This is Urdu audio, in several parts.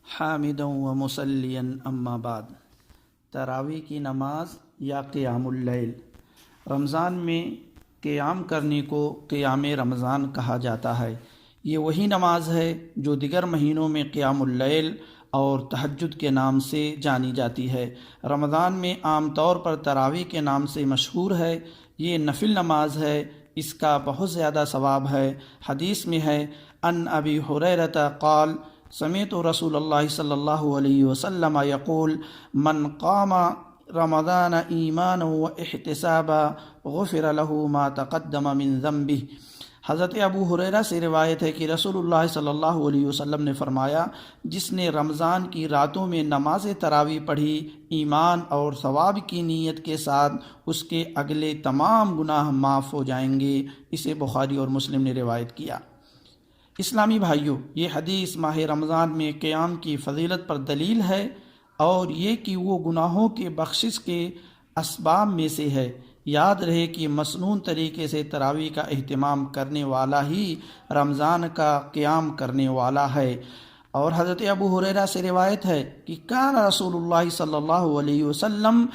حامدا و مسلیا اما بعد۔ تراویح کی نماز یا قیام اللیل۔ رمضان میں قیام کرنے کو قیام رمضان کہا جاتا ہے۔ یہ وہی نماز ہے جو دیگر مہینوں میں قیام اللیل اور تہجد کے نام سے جانی جاتی ہے۔ رمضان میں عام طور پر تراویح کے نام سے مشہور ہے۔ یہ نفل نماز ہے، اس کا بہت زیادہ ثواب ہے۔ حدیث میں ہے ان ابی ہریرہ قال سمعت رسول اللہ صلی اللہ علیہ وسلم یقول من قام رمضان ایمانا و احتسابا غفر له ما تقدم من ذنبہ۔ حضرت ابو ہریرہ سے روایت ہے کہ رسول اللہ صلی اللہ علیہ وسلم نے فرمایا، جس نے رمضان کی راتوں میں نماز تراویح پڑھی ایمان اور ثواب کی نیت کے ساتھ، اس کے اگلے تمام گناہ معاف ہو جائیں گے۔ اسے بخاری اور مسلم نے روایت کیا۔ اسلامی بھائیوں، یہ حدیث ماہ رمضان میں قیام کی فضیلت پر دلیل ہے اور یہ کہ وہ گناہوں کے بخشش کے اسباب میں سے ہے۔ یاد رہے کہ مسنون طریقے سے تراویح کا اہتمام کرنے والا ہی رمضان کا قیام کرنے والا ہے۔ اور حضرت ابو ہریرہ سے روایت ہے کہ کان رسول اللہ صلی اللہ علیہ وسلم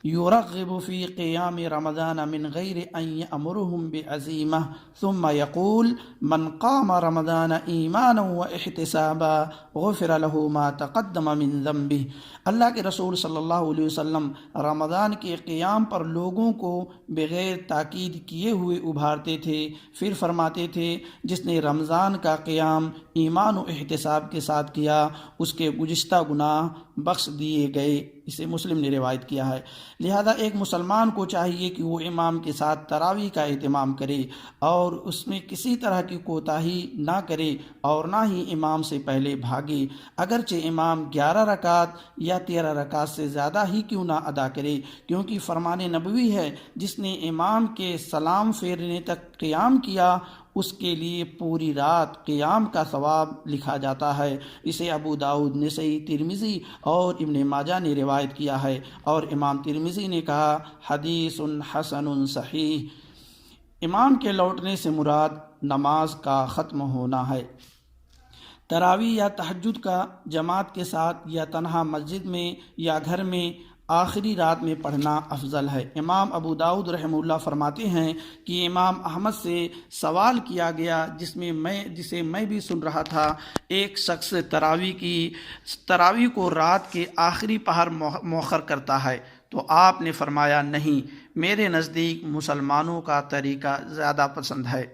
یرغب فی قیام رمضان من غیر ان یأمرهم بعزیمہ ثم یقول من قام رمضان ایمانا و احتسابا غفر له ما تقدم من ذنبہ۔ اللہ کے رسول صلی اللہ علیہ وسلم رمضان کے قیام پر لوگوں کو بغیر تاکید کیے ہوئے ابھارتے تھے، پھر فرماتے تھے جس نے رمضان کا قیام ایمان و احتساب کے ساتھ کیا، اس کے گزشتہ گناہ بخش دیے گئے۔ اسے مسلم نے روایت کیا ہے۔ لہذا ایک مسلمان کو چاہیے کہ وہ امام کے ساتھ تراویح کا اہتمام کرے اور اس میں کسی طرح کی کوتاہی نہ کرے اور نہ ہی امام سے پہلے بھاگے، اگرچہ امام 11 رکعت یا 13 رکعت سے زیادہ ہی کیوں نہ ادا کرے، کیونکہ فرمان نبوی ہے جس نے امام کے سلام پھیرنے تک قیام کیا اس کے لیے پوری رات قیام کا ثواب لکھا جاتا ہے۔ اسے ابو داؤد، نسائی، ترمذی اور ابن ماجہ نے روایت کیا ہے، اور امام ترمذی نے کہا حدیث حسن صحیح۔ امام کے لوٹنے سے مراد نماز کا ختم ہونا ہے۔ تراویح یا تہجد کا جماعت کے ساتھ یا تنہا مسجد میں یا گھر میں آخری رات میں پڑھنا افضل ہے۔ امام ابو داؤد رحمہ اللہ فرماتے ہیں کہ امام احمد سے سوال کیا گیا جسے میں بھی سن رہا تھا، ایک شخص تراویح کو رات کے آخری پہر مؤخر کرتا ہے، تو آپ نے فرمایا نہیں، میرے نزدیک مسلمانوں کا طریقہ زیادہ پسند ہے۔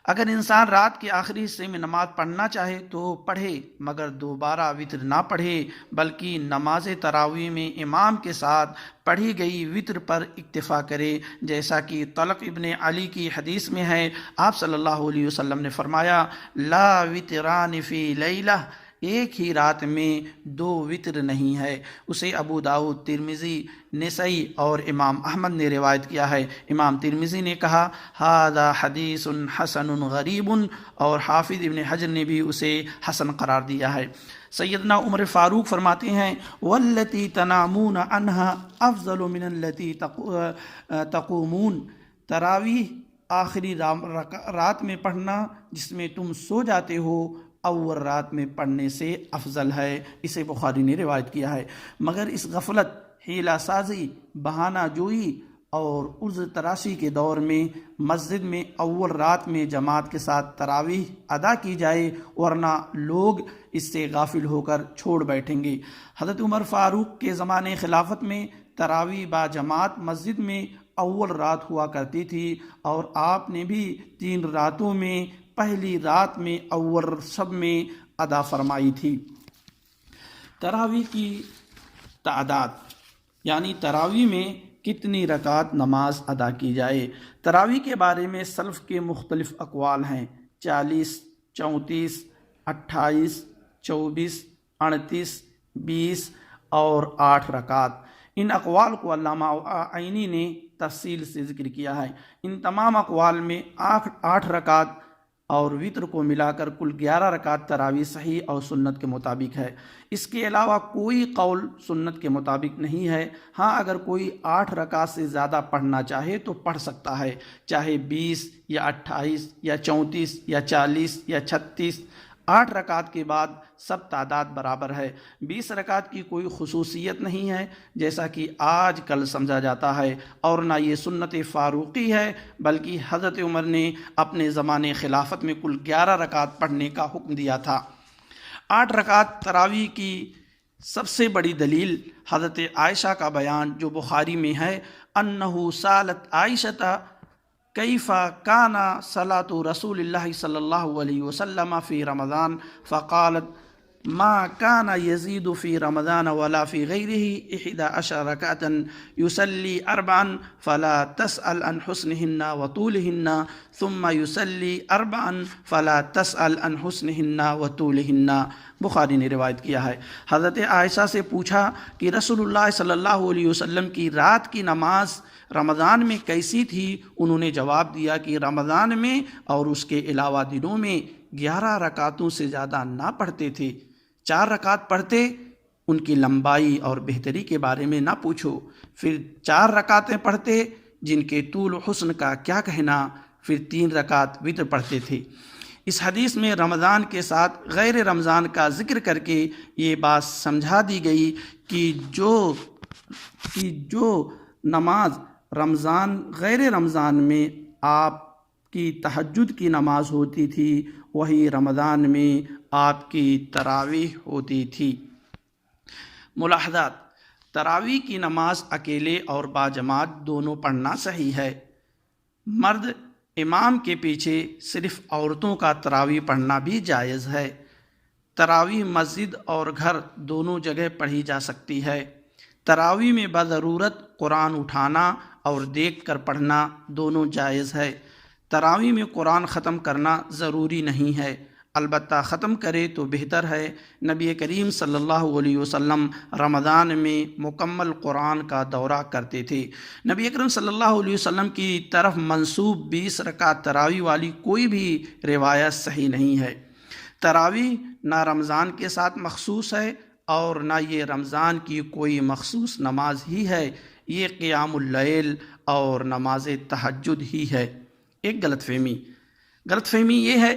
اگر انسان رات کے آخری حصے میں نماز پڑھنا چاہے تو پڑھے، مگر دوبارہ وتر نہ پڑھے، بلکہ نماز تراویح میں امام کے ساتھ پڑھی گئی وتر پر اکتفا کرے، جیسا کہ طلق ابن علی کی حدیث میں ہے۔ آپ صلی اللہ علیہ وسلم نے فرمایا لا وتران فی لیلہ، ایک ہی رات میں 2 وتر نہیں ہے۔ اسے ابو داؤد، ترمذی، نسائی اور امام احمد نے روایت کیا ہے۔ امام ترمذی نے کہا ھذا حدیث حسن غریب، اور حافظ ابن حجر نے بھی اسے حسن قرار دیا ہے۔ سیدنا عمر فاروق فرماتے ہیں والتی تنامون عنہا افضل من التی تقومون۔ تراویح آخری رات میں پڑھنا جس میں تم سو جاتے ہو، اول رات میں پڑھنے سے افضل ہے۔ اسے بخاری نے روایت کیا ہے۔ مگر اس غفلت، حیلہ سازی، بہانہ جوئی اور عذر تراشی کے دور میں مسجد میں اول رات میں جماعت کے ساتھ تراویح ادا کی جائے، ورنہ لوگ اس سے غافل ہو کر چھوڑ بیٹھیں گے۔ حضرت عمر فاروق کے زمانے خلافت میں تراویح با جماعت مسجد میں اول رات ہوا کرتی تھی، اور آپ نے بھی 3 راتوں میں پہلی رات میں اول شب میں ادا فرمائی تھی۔ تراویح کی تعداد، یعنی تراویح میں کتنی رکعت نماز ادا کی جائے۔ تراویح کے بارے میں سلف کے مختلف اقوال ہیں، 40، 34، 28، 24، 38، 20 اور 8 رکعت۔ ان اقوال کو علامہ عینی نے تفصیل سے ذکر کیا ہے۔ ان تمام اقوال میں 8 رکعت اور وتر کو ملا کر کل 11 رکعت تراویح صحیح اور سنت کے مطابق ہے۔ اس کے علاوہ کوئی قول سنت کے مطابق نہیں ہے۔ ہاں، اگر کوئی 8 رکعت سے زیادہ پڑھنا چاہے تو پڑھ سکتا ہے، چاہے 20 یا 28 یا 34 یا 40 یا 36، 8 رکعت کے بعد سب تعداد برابر ہے۔ 20 رکعت کی کوئی خصوصیت نہیں ہے جیسا کہ آج کل سمجھا جاتا ہے، اور نہ یہ سنت فاروقی ہے، بلکہ حضرت عمر نے اپنے زمانے خلافت میں کل 11 رکعت پڑھنے کا حکم دیا تھا۔ 8 رکعت تراویح کی سب سے بڑی دلیل حضرت عائشہ کا بیان جو بخاری میں ہے، انہو سالت عائشہ کیف کان صلاۃ رسول اللہ صلی اللہ علیہ وسلم فی رمضان فقالت ما کان یزید فی رمضان ولا فی غیرہ 11 رکعۃ یصلی 4 فلا تسأل عن حسنہن وطولہن ثم یصلی 4 فلا تسأل عن حسنہن وطولہن۔ بخاری نے روایت کیا ہے۔ حضرت عائشہ سے پوچھا کہ رسول اللہ صلی اللہ علیہ وسلم کی رات کی نماز رمضان میں کیسی تھی؟ انہوں نے جواب دیا کہ رمضان میں اور اس کے علاوہ دنوں میں 11 رکعتوں سے زیادہ نہ پڑھتے تھے۔ 4 رکعت پڑھتے، ان کی لمبائی اور بہتری کے بارے میں نہ پوچھو، پھر 4 رکعتیں پڑھتے جن کے طول و حسن کا کیا کہنا، پھر 3 رکعت وتر پڑھتے تھے۔ اس حدیث میں رمضان کے ساتھ غیر رمضان کا ذکر کر کے یہ بات سمجھا دی گئی کہ جو نماز غیر رمضان میں آپ کی تہجد کی نماز ہوتی تھی، وہی رمضان میں آپ کی تراویح ہوتی تھی۔ ملاحظات: تراویح کی نماز اکیلے اور باجماعت دونوں پڑھنا صحیح ہے۔ مرد امام کے پیچھے صرف عورتوں کا تراویح پڑھنا بھی جائز ہے۔ تراویح مسجد اور گھر دونوں جگہ پڑھی جا سکتی ہے۔ تراویح میں بضرورت قرآن اٹھانا اور دیکھ کر پڑھنا دونوں جائز ہے۔ تراویح میں قرآن ختم کرنا ضروری نہیں ہے، البتہ ختم کرے تو بہتر ہے۔ نبی کریم صلی اللہ علیہ وسلم رمضان میں مکمل قرآن کا دورہ کرتے تھے۔ نبی اکرم صلی اللہ علیہ وسلم کی طرف منسوب 20 رکعت تراویح والی کوئی بھی روایت صحیح نہیں ہے۔ تراویح نہ رمضان کے ساتھ مخصوص ہے اور نہ یہ رمضان کی کوئی مخصوص نماز ہی ہے، یہ قیام اللیل اور نماز تہجد ہی ہے۔ ایک غلط فہمی یہ ہے،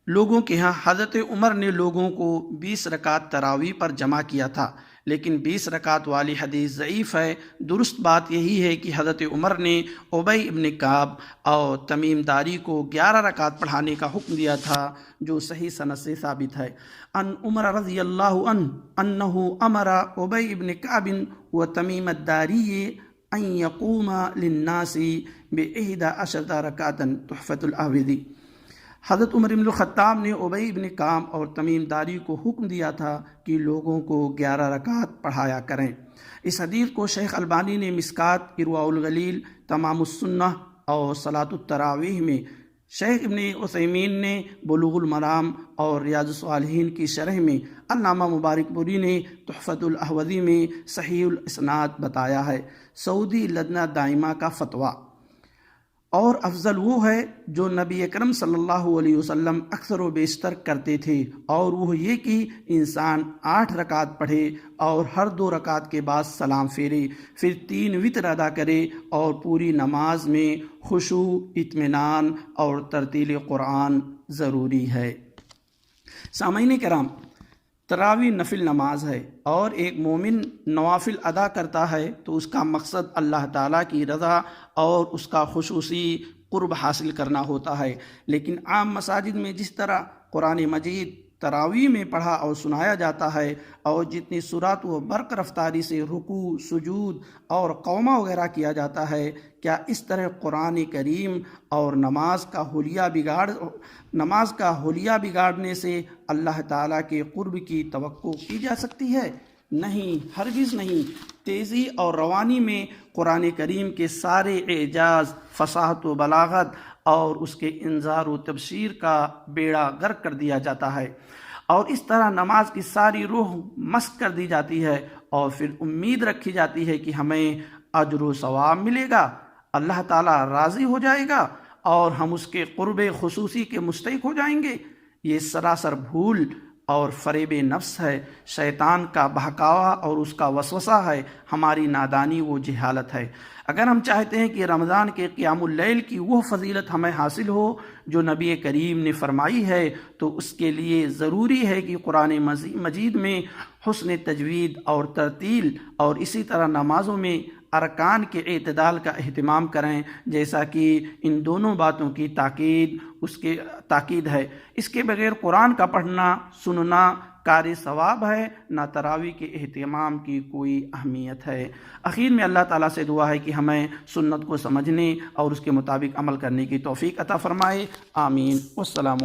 لوگوں کے ہاں حضرت عمر نے لوگوں کو 20 رکعت تراویح پر جمع کیا تھا، لیکن 20 رکعت والی حدیث ضعیف ہے۔ درست بات یہی ہے کہ حضرت عمر نے ابی ابن کعب اور تمیم داری کو 11 رکعت پڑھانے کا حکم دیا تھا، جو صحیح سند سے ثابت ہے۔ ان عمر رضی اللہ عنہ انہ امر ابی ابن کعب و تمیم الداری ان یقوم للناس ب11 رکعۃ تحفۃ الاحوذی۔ حضرت عمر بن الخطاب نے ابی ابن کعب اور تمیم داری کو حکم دیا تھا کہ لوگوں کو 11 رکعت پڑھایا کریں۔ اس حدیث کو شیخ البانی نے مشکات، ارواء الغلیل، تمام السنہ اور صلاۃ التراویح میں، شیخ ابن عثیمین نے بلوغ المرام اور ریاض الصالحین کی شرح میں، علامہ مبارک پوری نے تحفۃ الاحوذی میں صحیح الاسناد بتایا ہے۔ سعودی لجنہ دائمہ کا فتویٰ۔ اور افضل وہ ہے جو نبی اکرم صلی اللہ علیہ وسلم اکثر و بیشتر کرتے تھے، اور وہ یہ کہ انسان 8 رکعت پڑھے اور ہر 2 رکعت کے بعد سلام پھیرے، پھر 3 وتر ادا کرے، اور پوری نماز میں خشوع، اطمینان اور ترتیل قرآن ضروری ہے۔ سامعین کرام، تراویح نفل نماز ہے، اور ایک مومن نوافل ادا کرتا ہے تو اس کا مقصد اللہ تعالیٰ کی رضا اور اس کا خصوصی قرب حاصل کرنا ہوتا ہے۔ لیکن عام مساجد میں جس طرح قرآن مجید تراویح میں پڑھا اور سنایا جاتا ہے، اور جتنی سرعت و برق رفتاری سے رکوع، سجود اور قومہ وغیرہ کیا جاتا ہے، کیا اس طرح قرآن کریم اور نماز کا حلیہ بگاڑنے سے اللہ تعالیٰ کے قرب کی توقع کی جا سکتی ہے؟ نہیں، ہرگز نہیں۔ تیزی اور روانی میں قرآن کریم کے سارے اعجاز، فصاحت و بلاغت اور اس کے انذار و تبشیر کا بیڑا غرق کر دیا جاتا ہے، اور اس طرح نماز کی ساری روح مسخ کر دی جاتی ہے، اور پھر امید رکھی جاتی ہے کہ ہمیں اجر و ثواب ملے گا، اللہ تعالیٰ راضی ہو جائے گا اور ہم اس کے قرب خصوصی کے مستحق ہو جائیں گے۔ یہ سراسر بھول اور فریب نفس ہے، شیطان کا بہکاوا اور اس کا وسوسہ ہے، ہماری نادانی و جہالت ہے۔ اگر ہم چاہتے ہیں کہ رمضان کے قیام اللیل کی وہ فضیلت ہمیں حاصل ہو جو نبی کریم نے فرمائی ہے تو اس کے لیے ضروری ہے کہ قرآن مجید میں حسن تجوید اور ترتیل اور اسی طرح نمازوں میں ارکان کے اعتدال کا اہتمام کریں، جیسا کہ ان دونوں باتوں کی تاکید ہے۔ اس کے بغیر قرآن کا پڑھنا سننا کار ثواب ہے، نہ تراویح کے اہتمام کی کوئی اہمیت ہے۔ اخیر میں اللہ تعالیٰ سے دعا ہے کہ ہمیں سنت کو سمجھنے اور اس کے مطابق عمل کرنے کی توفیق عطا فرمائے، آمین۔ والسلام